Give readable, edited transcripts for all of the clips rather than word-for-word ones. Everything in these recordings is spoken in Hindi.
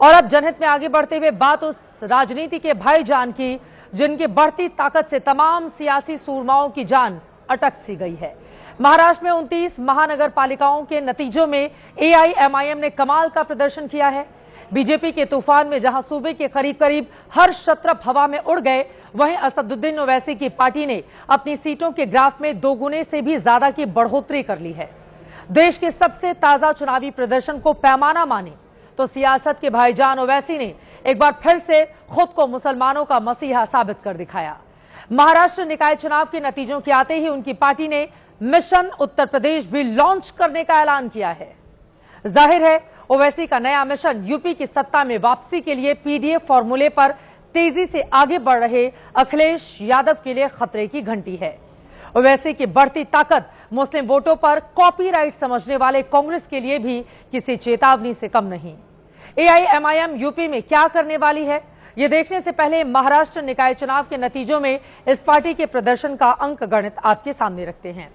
और अब जनहित में आगे बढ़ते हुए बात उस राजनीति के भाईजान की जिनकी बढ़ती ताकत से तमाम सियासी सूरमाओं की जान अटक सी गई है। महाराष्ट्र में 29 महानगर पालिकाओं के नतीजों में एआईएमआईएम ने कमाल का प्रदर्शन किया है। बीजेपी के तूफान में जहां सूबे के करीब करीब हर शत्रप हवा में उड़ गए, वहीं असदुद्दीन ओवैसी की पार्टी ने अपनी सीटों के ग्राफ में 2 गुने से भी ज्यादा की बढ़ोतरी कर ली है। देश के सबसे ताजा चुनावी प्रदर्शन को पैमाना माने तो सियासत के भाईजान ओवैसी ने एक बार फिर से खुद को मुसलमानों का मसीहा साबित कर दिखाया। महाराष्ट्र निकाय चुनाव के नतीजों के आते ही उनकी पार्टी ने मिशन उत्तर प्रदेश भी लॉन्च करने का ऐलान किया है। जाहिर है ओवैसी का नया मिशन यूपी की सत्ता में वापसी के लिए पीडीएफ फॉर्मूले पर तेजी से आगे बढ़ रहे अखिलेश यादव के लिए खतरे की घंटी है। ओवैसी की बढ़ती ताकत मुस्लिम वोटों पर कॉपीराइट समझने वाले कांग्रेस के लिए भी किसी चेतावनी से कम नहीं। एआईएमआईएम यूपी में क्या करने वाली है, ये देखने से पहले महाराष्ट्र निकाय चुनाव के नतीजों में इस पार्टी के प्रदर्शन का अंक गणित आपके सामने रखते हैं।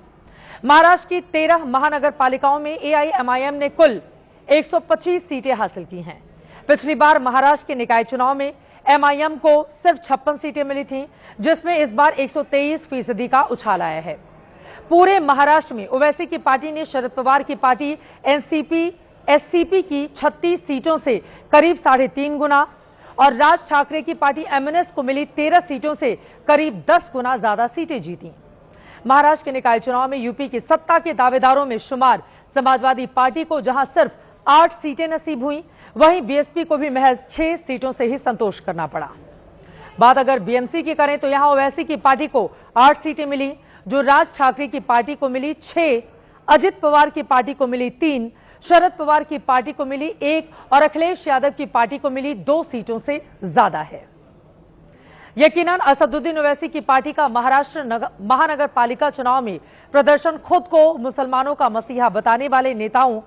महाराष्ट्र की 13 महानगर पालिकाओं में एआईएमआईएम ने कुल 125 सीटें हासिल की हैं। पिछली बार महाराष्ट्र के निकाय चुनाव में एमआईएम को सिर्फ 56 सीटें मिली थीं, जिसमें इस बार 123% का उछाल आया है। पूरे महाराष्ट्र में ओवैसी की पार्टी ने शरद पवार की पार्टी एससीपी की 36 सीटों से करीब 3.5 गुना और राज ठाकरे की पार्टी एमएनएस को मिली 13 सीटों से करीब 10 गुना ज्यादा सीटें जीती। महाराष्ट्र के निकाय चुनाव में यूपी की सत्ता के दावेदारों में शुमार समाजवादी पार्टी को जहां सिर्फ 8 सीटें नसीब हुई, वहीं बीएसपी को भी महज 6 सीटों से ही संतोष करना पड़ा। बात अगर बीएमसी की करें तो यहां ओवैसी की पार्टी को 8 सीटें मिली, जो राज ठाकरे की पार्टी को मिली 6, अजित पवार की पार्टी को मिली 3, शरद पवार की पार्टी को मिली 1 और अखिलेश यादव की पार्टी को मिली 2 सीटों से ज्यादा है। यकीनन असदुद्दीन ओवैसी की पार्टी का महाराष्ट्र महानगर पालिका चुनाव में प्रदर्शन खुद को मुसलमानों का मसीहा बताने वाले नेताओं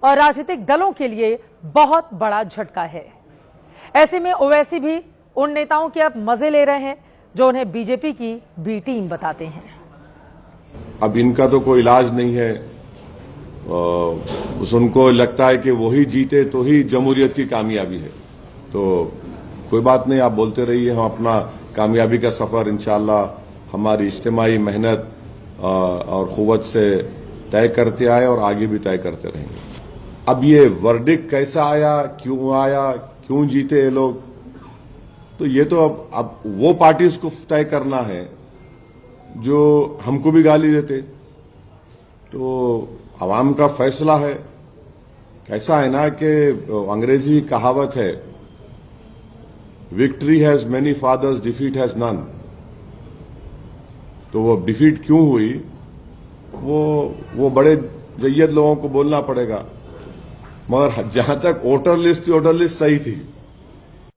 और राजनीतिक दलों के लिए बहुत बड़ा झटका है। ऐसे में ओवैसी भी उन नेताओं के अब मजे ले रहे हैं जो उन्हें बीजेपी की बी टीम बताते हैं। अब इनका तो कोई इलाज नहीं है। उनको लगता है कि वही जीते तो ही जमहूरियत की कामयाबी है। तो कोई बात नहीं, आप बोलते रहिए, हम अपना कामयाबी का सफर इंशाअल्लाह हमारी इज्तिमाई मेहनत और कुव्वत से तय करते आए और आगे भी तय करते रहेंगे। अब ये वर्डिक्ट कैसा आया, क्यों जीते ये लोग, तो ये तो अब वो पार्टीज को तय करना है जो हमको भी गाली देते। तो अवाम का फैसला है। कैसा है ना कि अंग्रेजी कहावत है, victory has many fathers, defeat has none. तो वो डिफीट क्यों हुई, वो बड़े जय्यद लोगों को बोलना पड़ेगा। मगर जहां तक वोटर लिस्ट थी, वोटर लिस्ट सही थी।